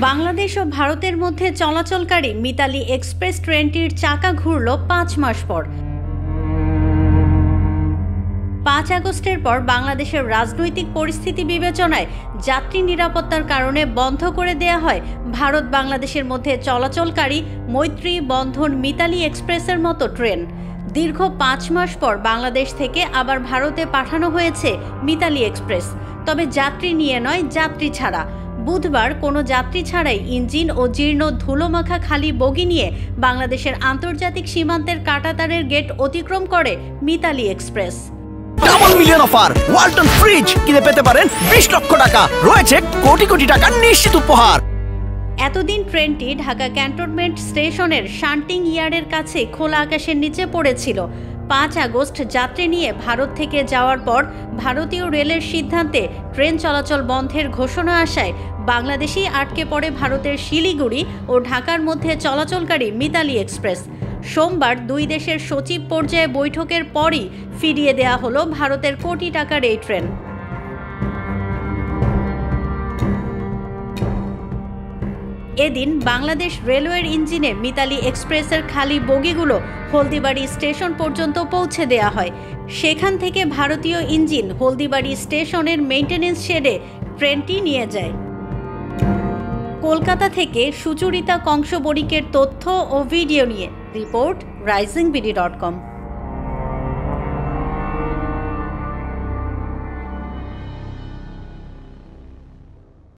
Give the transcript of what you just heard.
বাংলাদেশ ও ভারতের মধ্যে চলাচলকারী মিতালি এক্সপ্রেস ট্রেনটির চাকা ঘুরল ৫ মাস পর। ৫ আগস্টের পর বাংলাদেশের রাজনৈতিক পরিস্থিতি বিবেচনায় যাত্রী নিরাপত্তার কারণে বন্ধ করে দেয়া হয় ভারত বাংলাদেশের মধ্যে চলাচলকারী মৈত্রী, বন্ধন, মিতালি এক্সপ্রেসের মতো ট্রেন। দীর্ঘ ৫ মাস পর বাংলাদেশ থেকে আবার ভারতে পাঠানো হয়েছে মিতালি এক্সপ্রেস, তবে যাত্রী নিয়ে নয়, যাত্রী ছাড়া। বুধবার কোনো যাত্রী ছাড়াই ইঞ্জিন ও জীর্ণ ধুলোমাখা খালি বগি নিয়ে বাংলাদেশের আন্তর্জাতিক সীমান্তের কাঁটাতারের গেট অতিক্রম করে Mitali express. Double million offer, Walton fridge কিনে পেতে পারেন ২০ লক্ষ টাকা, রয়েছে কোটি কোটি টাকার নিশ্চিত উপহার। এতদিন ট্রেনটি ঢাকা ক্যান্টনমেন্ট স্টেশনের শান্টিং ইয়ার্ডের কাছে খোলা আকাশের নিচে পড়েছিল। ৫ আগস্ট যাত্রী নিয়ে ভারত থেকে যাওয়ার পর ভারতীয় রেলের সিদ্ধান্তে ট্রেন চলাচল বন্ধের ঘোষণা আসায় বাংলাদেশেই আটকে পড়ে ভারতের শিলিগুড়ি ও ঢাকার মধ্যে চলাচলকারী মিতালি এক্সপ্রেস। সোমবার দুই দেশের সচিব পর্যায়ে বৈঠকের পরই ফিরিয়ে দেয়া হলো ভারতের কোটি টাকার এই ট্রেন। এদিন বাংলাদেশ রেলওয়ের ইঞ্জিনে মিতালি এক্সপ্রেসের খালি বগিগুলো হলদিবাড়ি স্টেশন পর্যন্ত পৌঁছে দেয়া হয়। সেখান থেকে ভারতীয় ইঞ্জিন হলদিবাড়ি স্টেশনের মেইনটেনেন্স শেডে ট্রেনটি নিয়ে যায়। কলকাতা থেকে সুচরিতা কংস বণিকের তথ্য ও ভিডিও নিয়ে রিপোর্ট risingBD.com।